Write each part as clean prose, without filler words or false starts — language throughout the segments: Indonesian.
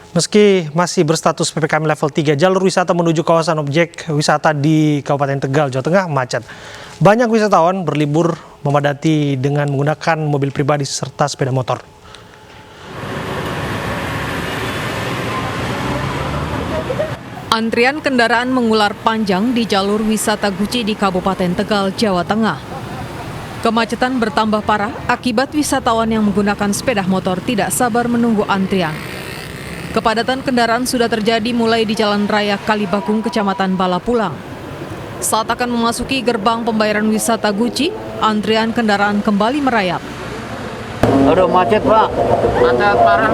Meski masih berstatus PPKM level 3, jalur wisata menuju kawasan objek wisata di Kabupaten Tegal, Jawa Tengah macet. Banyak wisatawan berlibur memadati dengan menggunakan mobil pribadi serta sepeda motor. Antrian kendaraan mengular panjang di jalur wisata Guci di Kabupaten Tegal, Jawa Tengah. Kemacetan bertambah parah akibat wisatawan yang menggunakan sepeda motor tidak sabar menunggu antrian. Kepadatan kendaraan sudah terjadi mulai di Jalan Raya Kalibakung, Kecamatan Balapulang. Saat akan memasuki gerbang pembayaran wisata Guci, antrian kendaraan kembali merayap. Aduh, macet, Pak. Macet parah.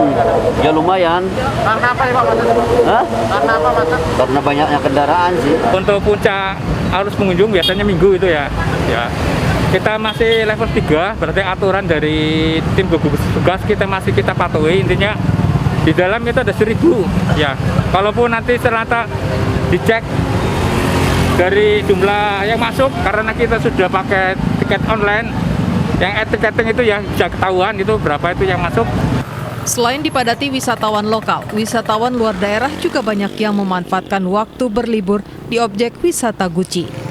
Ya lumayan. Karena apa ya Pak macet? Hah? Karena apa macet? Karena banyaknya kendaraan sih. Untuk puncak arus pengunjung biasanya Minggu itu ya. Kita masih level 3, berarti aturan dari tim gugus tugas kita patuhi. Intinya di dalam itu ada 1.000 ya. Kalaupun nanti ternyata dicek dari jumlah yang masuk, karena kita sudah pakai tiket online, yang tiketing itu ya bisa ketahuan itu berapa itu yang masuk. Selain dipadati wisatawan lokal, wisatawan luar daerah juga banyak yang memanfaatkan waktu berlibur di objek wisata Guci.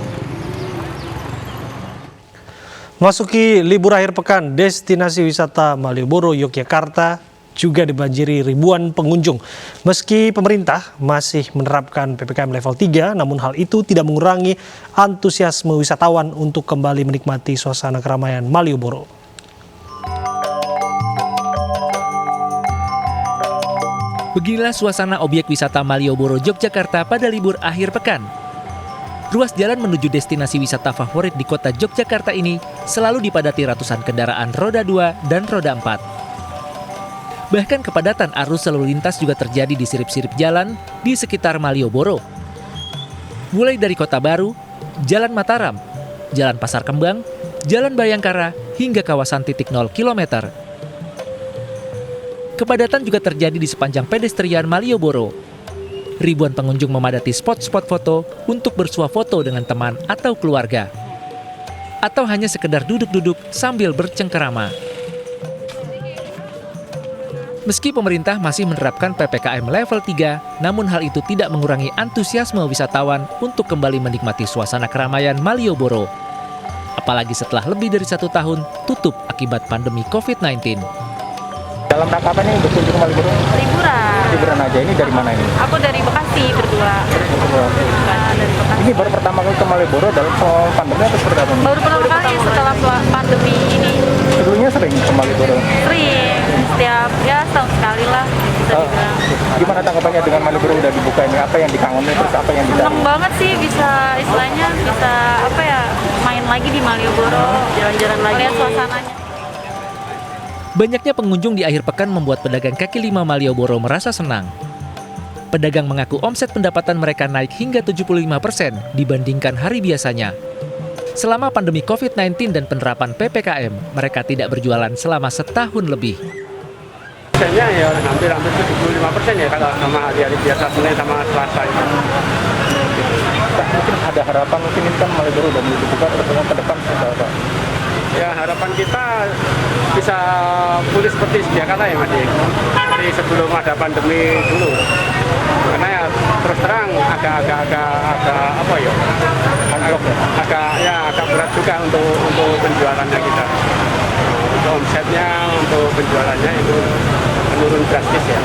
Masuki libur akhir pekan, destinasi wisata Malioboro, Yogyakarta juga dibanjiri ribuan pengunjung. Meski pemerintah masih menerapkan PPKM level 3, namun hal itu tidak mengurangi antusiasme wisatawan untuk kembali menikmati suasana keramaian Malioboro. Beginilah suasana objek wisata Malioboro, Yogyakarta pada libur akhir pekan. Ruas jalan menuju destinasi wisata favorit di kota Yogyakarta ini selalu dipadati ratusan kendaraan roda 2 dan roda 4. Bahkan kepadatan arus lalu lintas juga terjadi di sirip-sirip jalan di sekitar Malioboro. Mulai dari Kota Baru, Jalan Mataram, Jalan Pasar Kembang, Jalan Bayangkara, hingga kawasan titik 0 km. Kepadatan juga terjadi di sepanjang pedestrian Malioboro. Ribuan pengunjung memadati spot-spot foto untuk bersuah foto dengan teman atau keluarga. Atau hanya sekedar duduk-duduk sambil bercengkerama. Meski pemerintah masih menerapkan PPKM level 3, namun hal itu tidak mengurangi antusiasme wisatawan untuk kembali menikmati suasana keramaian Malioboro. Apalagi setelah lebih dari 1 tahun tutup akibat pandemi COVID-19. Dalam rangka apa nih berkunjung ke Malioboro? Liburan aja. Ini dari mana ini? Aku dari Bekasi berdua. Dari Bekasi. Ini baru pertama kali ke Malioboro dalam pandemi atau seperti apa? Baru pertama kali setelah pandemi ini. Sebelumnya sering ke Malioboro? Sering, setiap setahun sekali lah bisa dibilang. Gimana tanggapannya dengan Malioboro udah dibuka ini? Apa yang dikangenin terus apa yang dicari? Seneng banget sih bisa istilahnya bisa main lagi di Malioboro, jalan-jalan lagi, lihat suasananya. Banyaknya pengunjung di akhir pekan membuat pedagang kaki lima Malioboro merasa senang. Pedagang mengaku omset pendapatan mereka naik hingga 75% dibandingkan hari biasanya. Selama pandemi COVID-19 dan penerapan PPKM, mereka tidak berjualan selama setahun lebih. Biasanya ya hampir 75% ya kalau sama hari-hari biasa, Senin sama Selasa itu. Mungkin ada harapan mungkin ini kan Malioboro udah mulai dibuka ke depan seperti apa? Ya harapan kita bisa pulih seperti sedia kala ya Mas. Seperti sebelum ada pandemi dulu. Karena ya terus terang agak apa ya? Agak berat juga untuk penjualannya kita. Untuk omsetnya, untuk penjualannya itu menurun drastis ya.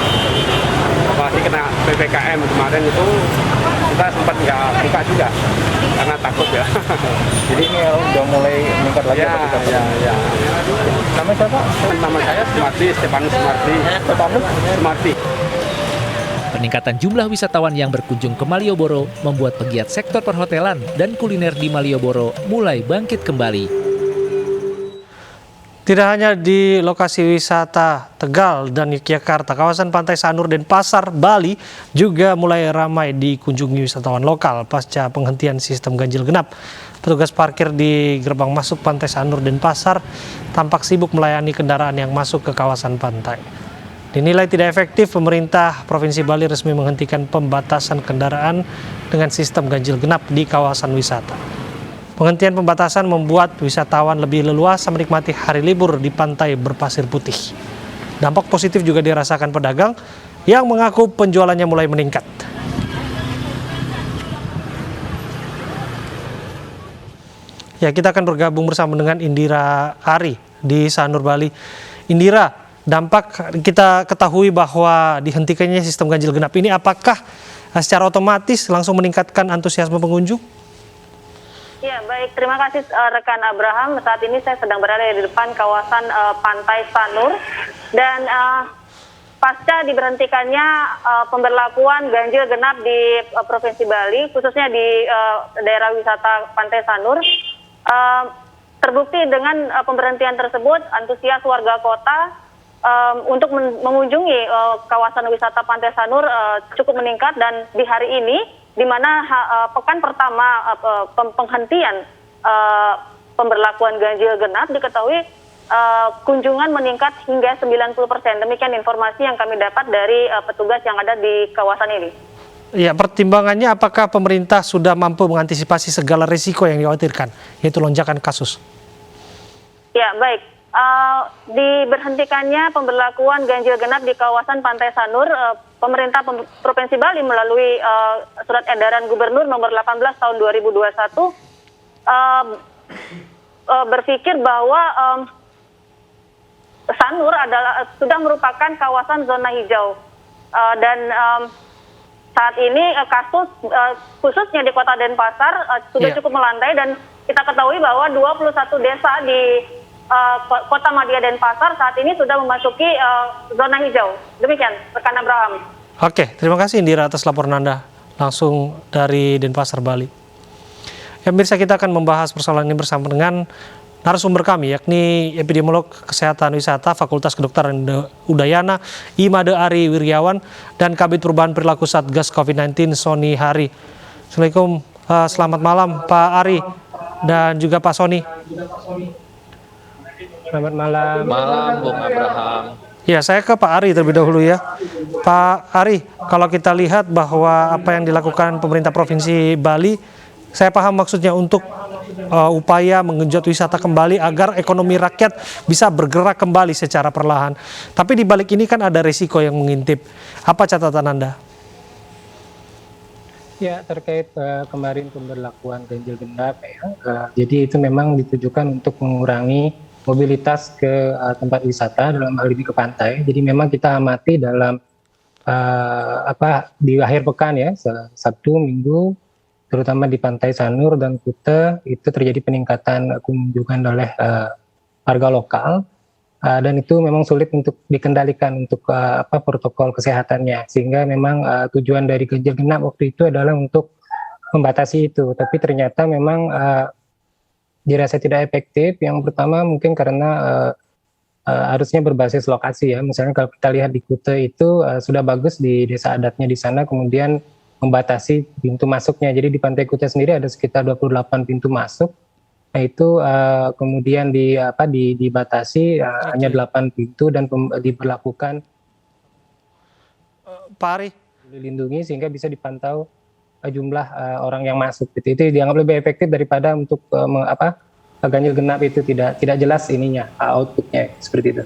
Apalagi kena PPKM kemarin itu kita sempat nggak buka juga karena takut ya. Jadi ini udah mulai meningkat lagi. Ya. Nama siapa? Nama saya Stefanus Sumarti. Peningkatan jumlah wisatawan yang berkunjung ke Malioboro membuat pegiat sektor perhotelan dan kuliner di Malioboro mulai bangkit kembali. Tidak hanya di lokasi wisata Tegal dan Yogyakarta, kawasan Pantai Sanur dan Pasar Bali juga mulai ramai dikunjungi wisatawan lokal pasca penghentian sistem ganjil genap. Petugas parkir di gerbang masuk Pantai Sanur dan Pasar tampak sibuk melayani kendaraan yang masuk ke kawasan pantai. Dinilai tidak efektif, pemerintah Provinsi Bali resmi menghentikan pembatasan kendaraan dengan sistem ganjil genap di kawasan wisata. Penghentian pembatasan membuat wisatawan lebih leluasa menikmati hari libur di pantai berpasir putih. Dampak positif juga dirasakan pedagang yang mengaku penjualannya mulai meningkat. Ya, kita akan bergabung bersama dengan Indira Ari di Sanur, Bali. Indira, dampak kita ketahui bahwa dihentikannya sistem ganjil genap ini apakah secara otomatis langsung meningkatkan antusiasme pengunjung? Ya, baik. Terima kasih rekan Abraham. Saat ini saya sedang berada di depan kawasan Pantai Sanur dan pasca diberhentikannya pemberlakuan ganjil genap di Provinsi Bali, khususnya di daerah wisata Pantai Sanur, terbukti dengan pemberhentian tersebut antusias warga kota untuk mengunjungi kawasan wisata Pantai Sanur cukup meningkat, dan di hari ini di mana pekan pertama penghentian pemberlakuan ganjil genap diketahui kunjungan meningkat hingga 90%. Demikian informasi yang kami dapat dari petugas yang ada di kawasan ini. Ya, pertimbangannya apakah pemerintah sudah mampu mengantisipasi segala risiko yang dikhawatirkan, yaitu lonjakan kasus? Ya, baik. Diberhentikannya pemberlakuan ganjil genap di kawasan Pantai Sanur, pemerintah Provinsi Bali melalui surat edaran Gubernur nomor 18 tahun 2021 berpikir bahwa Sanur sudah merupakan kawasan zona hijau, dan saat ini kasus khususnya di Kota Denpasar sudah cukup melandai, dan kita ketahui bahwa 21 desa di Kota Madya Denpasar saat ini sudah memasuki zona hijau. Demikian, rekan Abraham. Oke, terima kasih Indira atas laporan Anda langsung dari Denpasar, Bali. Ya, pemirsa, kita akan membahas persoalan ini bersama dengan narasumber kami, yakni epidemiolog kesehatan wisata Fakultas Kedokteran Udayana, Imade Ari Wiryawan, dan Kabid Perubahan Perilaku Satgas COVID-19 Sony Hari. Assalamualaikum, selamat malam Pak Ari dan juga Pak Sony. Selamat malam. Malam, Bung Abraham. Ya, saya ke Pak Ari terlebih dahulu ya. Pak Ari, kalau kita lihat bahwa apa yang dilakukan pemerintah Provinsi Bali, saya paham maksudnya untuk upaya menggenjot wisata kembali agar ekonomi rakyat bisa bergerak kembali secara perlahan. Tapi di balik ini kan ada risiko yang mengintip. Apa catatan Anda? Ya, terkait kemarin pemberlakuan ganjil genap ya. Jadi itu memang ditujukan untuk mengurangi mobilitas ke tempat wisata, dalam hal ini ke pantai. Jadi memang kita amati dalam di akhir pekan ya, Sabtu, Minggu, terutama di Pantai Sanur dan Kuta itu terjadi peningkatan kunjungan oleh warga lokal, dan itu memang sulit untuk dikendalikan untuk protokol kesehatannya, sehingga memang tujuan dari ganjil genap waktu itu adalah untuk membatasi itu, tapi ternyata memang dirasa tidak efektif. Yang pertama mungkin karena harusnya berbasis lokasi ya, misalnya kalau kita lihat di Kuta itu sudah bagus di desa adatnya di sana, kemudian membatasi pintu masuknya. Jadi di Pantai Kuta sendiri ada sekitar 28 pintu masuk. Nah itu kemudian dibatasi hanya 8 pintu dan diberlakukan Pak Ari, dilindungi sehingga bisa dipantau jumlah orang yang masuk. Itu dianggap lebih efektif daripada untuk ganjil genap itu tidak jelas ininya, outputnya seperti itu.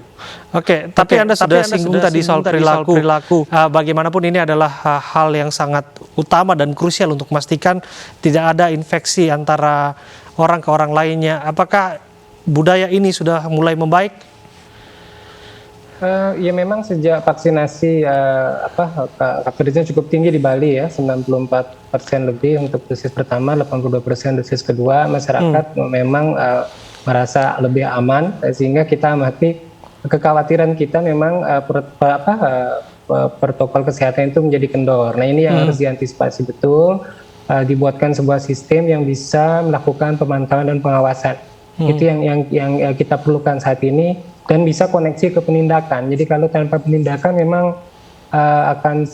Oke, tapi Anda sudah singgung tadi soal perilaku. Bagaimanapun ini adalah hal yang sangat utama dan krusial untuk memastikan tidak ada infeksi antara orang ke orang lainnya. Apakah budaya ini sudah mulai membaik? Ya memang sejak vaksinasi coveragenya cukup tinggi di Bali ya, 94% lebih untuk dosis pertama, 82% dosis kedua, masyarakat memang merasa lebih aman, sehingga kita amati kekhawatiran kita memang protokol kesehatan itu menjadi kendor. Nah ini yang harus diantisipasi betul, dibuatkan sebuah sistem yang bisa melakukan pemantauan dan pengawasan. Itu yang kita perlukan saat ini. Dan bisa koneksi ke penindakan. Jadi kalau tanpa penindakan memang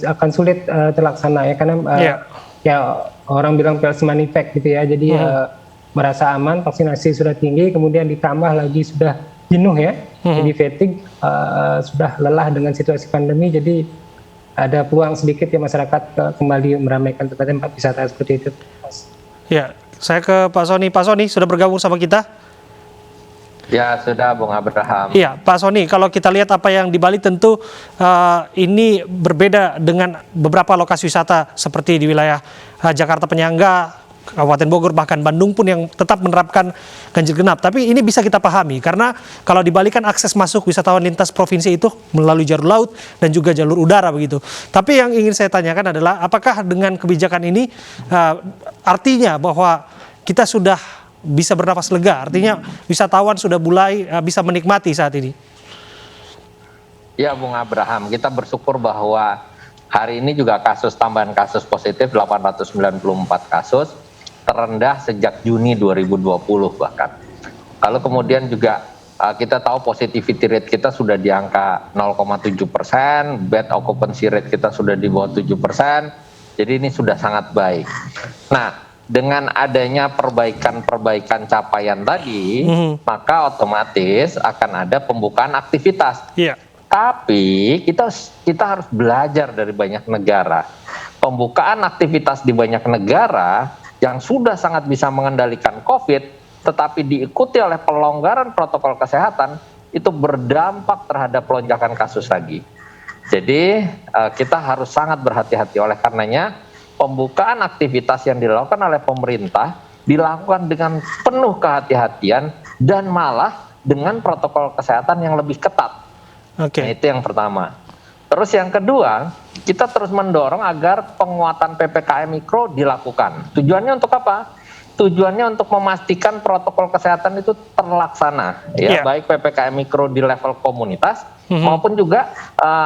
akan sulit terlaksana ya, karena ya orang bilang Pelsman effect gitu ya. Jadi merasa aman, vaksinasi sudah tinggi, kemudian ditambah lagi sudah jenuh ya, jadi fatigue, sudah lelah dengan situasi pandemi. Jadi ada peluang sedikit ya masyarakat kembali meramaikan tempat-tempat wisata seperti itu. Ya, saya ke Pak Sony. Pak Sony sudah bergabung sama kita. Ya, sudah Bung Abraham. Iya, Pak Sony, kalau kita lihat apa yang di Bali tentu ini berbeda dengan beberapa lokasi wisata seperti di wilayah Jakarta penyangga, Kabupaten Bogor, bahkan Bandung pun yang tetap menerapkan ganjil genap. Tapi ini bisa kita pahami karena kalau di Bali kan akses masuk wisatawan lintas provinsi itu melalui jalur laut dan juga jalur udara begitu. Tapi yang ingin saya tanyakan adalah apakah dengan kebijakan ini artinya bahwa kita sudah bisa bernapas lega, artinya wisatawan sudah mulai bisa menikmati saat ini. Ya Bung Abraham, kita bersyukur bahwa hari ini juga tambahan kasus positif 894 kasus, terendah sejak Juni 2020 bahkan. Lalu kemudian juga kita tahu positivity rate kita sudah di angka 0,7%, bed occupancy rate kita sudah di bawah 7%, jadi ini sudah sangat baik. Nah, dengan adanya perbaikan capaian tadi, maka otomatis akan ada pembukaan aktivitas. Iya. Tapi kita harus belajar dari banyak negara. Pembukaan aktivitas di banyak negara yang sudah sangat bisa mengendalikan COVID, tetapi diikuti oleh pelonggaran protokol kesehatan, itu berdampak terhadap lonjakan kasus lagi. Jadi kita harus sangat berhati-hati. Oleh karenanya, pembukaan aktivitas yang dilakukan oleh pemerintah dilakukan dengan penuh kehati-hatian dan malah dengan protokol kesehatan yang lebih ketat. Oke. Nah, itu yang pertama. Terus yang kedua, kita terus mendorong agar penguatan PPKM Mikro dilakukan. Tujuannya untuk apa? Tujuannya untuk memastikan protokol kesehatan itu terlaksana, ya, baik PPKM Mikro di level komunitas maupun juga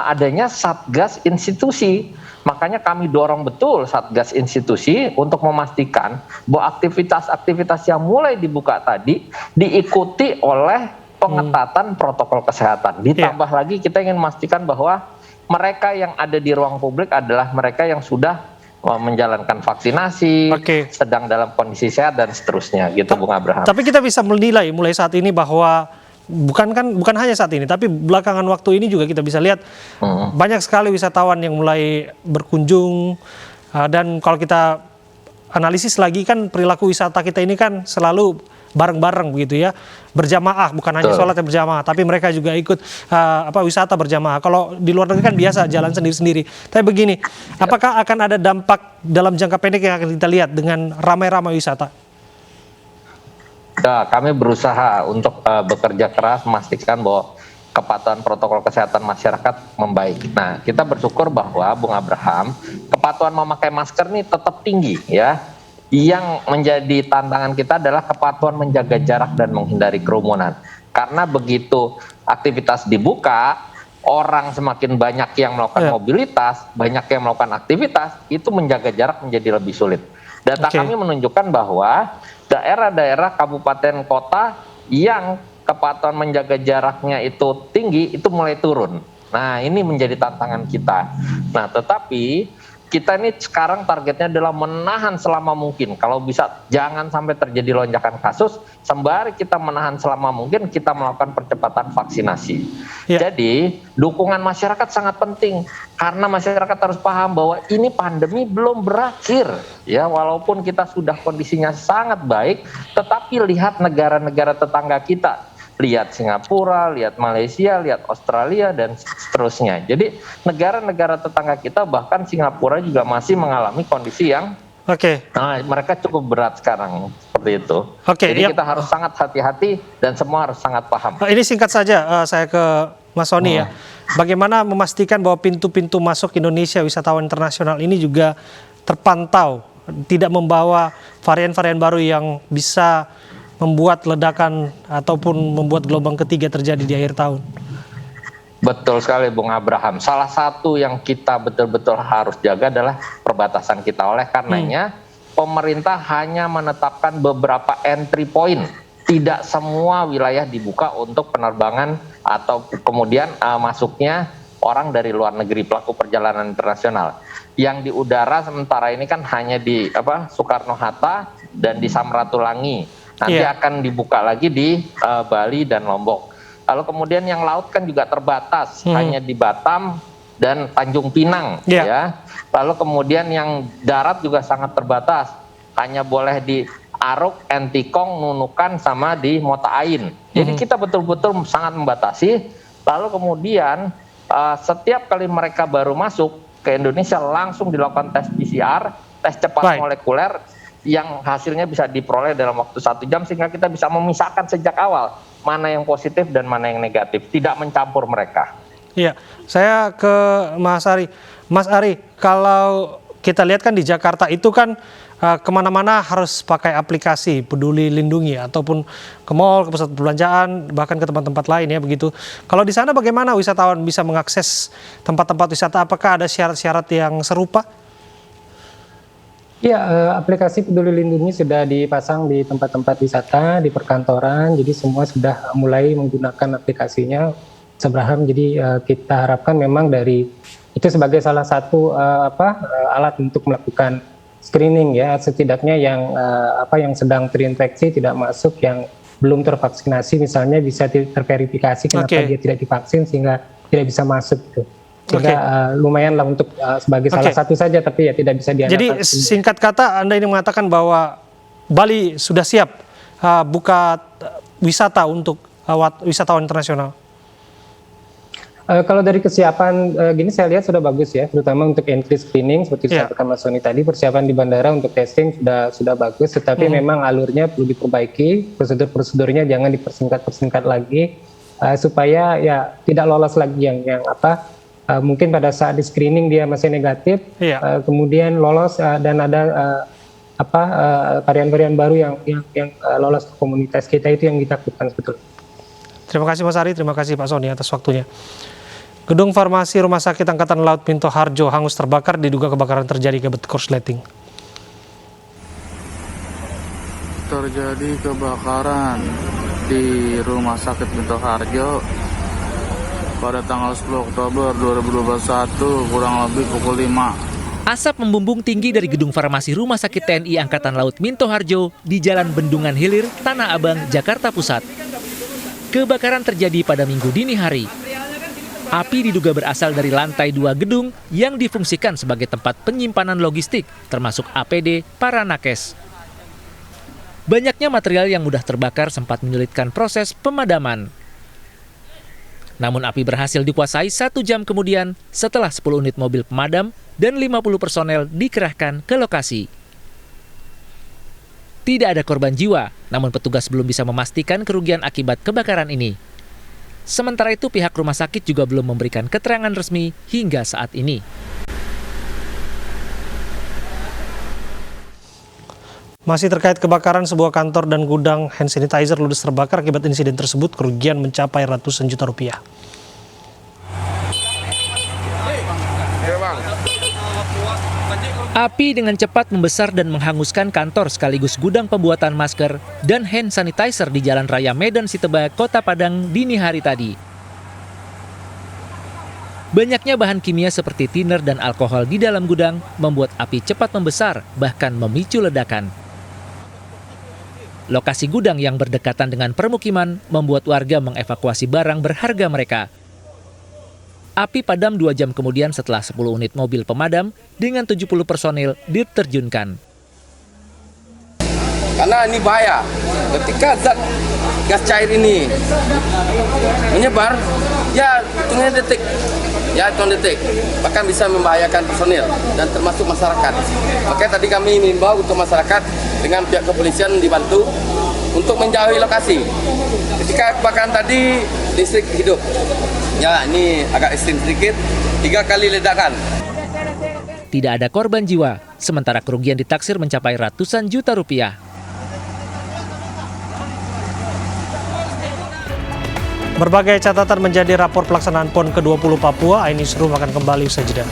adanya satgas institusi. Makanya kami dorong betul satgas institusi untuk memastikan bahwa aktivitas-aktivitas yang mulai dibuka tadi diikuti oleh pengetatan protokol kesehatan. Ditambah lagi kita ingin memastikan bahwa mereka yang ada di ruang publik adalah mereka yang sudah menjalankan vaksinasi, sedang dalam kondisi sehat dan seterusnya, gitu Bung Abraham. Tapi kita bisa menilai mulai saat ini bahwa bukan hanya saat ini, tapi belakangan waktu ini juga kita bisa lihat banyak sekali wisatawan yang mulai berkunjung, dan kalau kita analisis lagi kan perilaku wisata kita ini kan selalu bareng-bareng begitu ya, berjamaah, bukan hanya sholat yang berjamaah, tapi mereka juga ikut wisata berjamaah. Kalau di luar negeri kan biasa jalan sendiri-sendiri. Tapi begini, apakah akan ada dampak dalam jangka pendek yang akan kita lihat dengan ramai-ramai wisata? Ya, kami berusaha untuk bekerja keras memastikan bahwa kepatuhan protokol kesehatan masyarakat membaik. Nah, kita bersyukur bahwa Bung Abraham, kepatuhan memakai masker ini tetap tinggi ya. Yang menjadi tantangan kita adalah kepatuhan menjaga jarak dan menghindari kerumunan. Karena begitu aktivitas dibuka, orang semakin banyak yang melakukan mobilitas, banyak yang melakukan aktivitas, itu menjaga jarak menjadi lebih sulit. Data kami menunjukkan bahwa daerah-daerah kabupaten kota yang kepatuhan menjaga jaraknya itu tinggi, itu mulai turun. Nah, ini menjadi tantangan kita. Nah, tetapi kita ini sekarang targetnya adalah menahan selama mungkin. Kalau bisa jangan sampai terjadi lonjakan kasus, sembari kita menahan selama mungkin, kita melakukan percepatan vaksinasi. Jadi dukungan masyarakat sangat penting, karena masyarakat harus paham bahwa ini pandemi belum berakhir. Ya, walaupun kita sudah kondisinya sangat baik, tetapi lihat negara-negara tetangga kita. Lihat Singapura, lihat Malaysia, lihat Australia, dan seterusnya. Jadi negara-negara tetangga kita, bahkan Singapura juga masih mengalami kondisi yang mereka cukup berat sekarang, seperti itu. Jadi kita harus sangat hati-hati dan semua harus sangat paham. Ini singkat saja saya ke Mas Sony ya. Bagaimana memastikan bahwa pintu-pintu masuk Indonesia wisatawan internasional ini juga terpantau, tidak membawa varian-varian baru yang bisa membuat ledakan ataupun membuat gelombang ketiga terjadi di akhir tahun? Betul sekali Bung Abraham. Salah satu yang kita betul-betul harus jaga adalah perbatasan kita. Oleh karenanya pemerintah hanya menetapkan beberapa entry point. Tidak semua wilayah dibuka untuk penerbangan atau kemudian masuknya orang dari luar negeri, pelaku perjalanan internasional. Yang di udara sementara ini kan hanya di Soekarno-Hatta dan di Samratulangi. Nanti akan dibuka lagi di Bali dan Lombok. Lalu kemudian yang laut kan juga terbatas, hanya di Batam dan Tanjung Pinang. Ya. Lalu kemudian yang darat juga sangat terbatas, hanya boleh di Aruk, Entikong, Nunukan, sama di Mota Ain. Jadi kita betul-betul sangat membatasi. Lalu kemudian setiap kali mereka baru masuk ke Indonesia langsung dilakukan tes PCR, tes cepat molekuler yang hasilnya bisa diperoleh dalam waktu 1 jam sehingga kita bisa memisahkan sejak awal mana yang positif dan mana yang negatif, tidak mencampur mereka. Iya, saya ke Mas Ari. Mas Ari, kalau kita lihat kan di Jakarta itu kan kemana-mana harus pakai aplikasi Peduli Lindungi ataupun ke mall, ke pusat perbelanjaan, bahkan ke tempat-tempat lain ya begitu. Kalau di sana bagaimana wisatawan bisa mengakses tempat-tempat wisata? Apakah ada syarat-syarat yang serupa? Ya, aplikasi Peduli Lindungi sudah dipasang di tempat-tempat wisata, di perkantoran, jadi semua sudah mulai menggunakan aplikasinya. Sebraham, jadi kita harapkan memang dari itu sebagai salah satu alat untuk melakukan screening ya, setidaknya yang yang sedang terinfeksi tidak masuk, yang belum tervaksinasi misalnya bisa terverifikasi kenapa dia tidak divaksin sehingga tidak bisa masuk gitu. Sehingga lumayan lah untuk sebagai salah satu saja, tapi ya tidak bisa diandalkan. Jadi singkat kata Anda ini mengatakan bahwa Bali sudah siap buka wisata untuk wisatawan internasional? Kalau dari kesiapan gini saya lihat sudah bagus ya, terutama untuk entry screening seperti disampaikan Mas Sony tadi, persiapan di bandara untuk testing sudah bagus, tetapi memang alurnya perlu diperbaiki, prosedur-prosedurnya jangan dipersingkat lagi supaya ya tidak lolos lagi yang mungkin pada saat di screening dia masih negatif, kemudian lolos dan ada varian-varian baru yang lolos ke komunitas kita, itu yang ditakutkan sebetulnya. Terima kasih Mas Ari, terima kasih Pak Sony atas waktunya. Gedung farmasi Rumah Sakit Angkatan Laut Minto Harjo hangus terbakar, diduga kebakaran terjadi akibat korsleting. Terjadi kebakaran di Rumah Sakit Minto Harjo pada tanggal 10 Oktober 2021 kurang lebih pukul 5. Asap membumbung tinggi dari gedung farmasi Rumah Sakit TNI Angkatan Laut Minto Harjo di Jalan Bendungan Hilir, Tanah Abang, Jakarta Pusat. Kebakaran terjadi pada Minggu dini hari. Api diduga berasal dari lantai 2 gedung yang difungsikan sebagai tempat penyimpanan logistik, termasuk APD para nakes. Banyaknya material yang mudah terbakar sempat menyulitkan proses pemadaman. Namun api berhasil dikuasai 1 jam kemudian setelah 10 unit mobil pemadam dan 50 personel dikerahkan ke lokasi. Tidak ada korban jiwa, namun petugas belum bisa memastikan kerugian akibat kebakaran ini. Sementara itu pihak rumah sakit juga belum memberikan keterangan resmi hingga saat ini. Masih terkait kebakaran, sebuah kantor dan gudang hand sanitizer ludes terbakar. Akibat insiden tersebut kerugian mencapai ratusan juta rupiah. Api dengan cepat membesar dan menghanguskan kantor sekaligus gudang pembuatan masker dan hand sanitizer di Jalan Raya Medan Siteba, Kota Padang dini hari tadi. Banyaknya bahan kimia seperti thinner dan alkohol di dalam gudang membuat api cepat membesar, bahkan memicu ledakan. Lokasi gudang yang berdekatan dengan permukiman membuat warga mengevakuasi barang berharga mereka. Api padam 2 jam kemudian setelah 10 unit mobil pemadam dengan 70 personil diterjunkan. Karena ini bahaya, ketika zat gas cair ini menyebar, ya hitungan detik, bahkan bisa membahayakan personil dan termasuk masyarakat. Makanya tadi kami mengimbau untuk masyarakat dengan pihak kepolisian dibantu untuk menjauhi lokasi. Ketika kebakaran tadi listrik hidup, ya ini agak ekstrim sedikit, 3 kali ledakan. Tidak ada korban jiwa, sementara kerugian ditaksir mencapai ratusan juta rupiah. Berbagai catatan menjadi rapor pelaksanaan PON ke-20 Papua. Ini seru akan kembali usai jeda.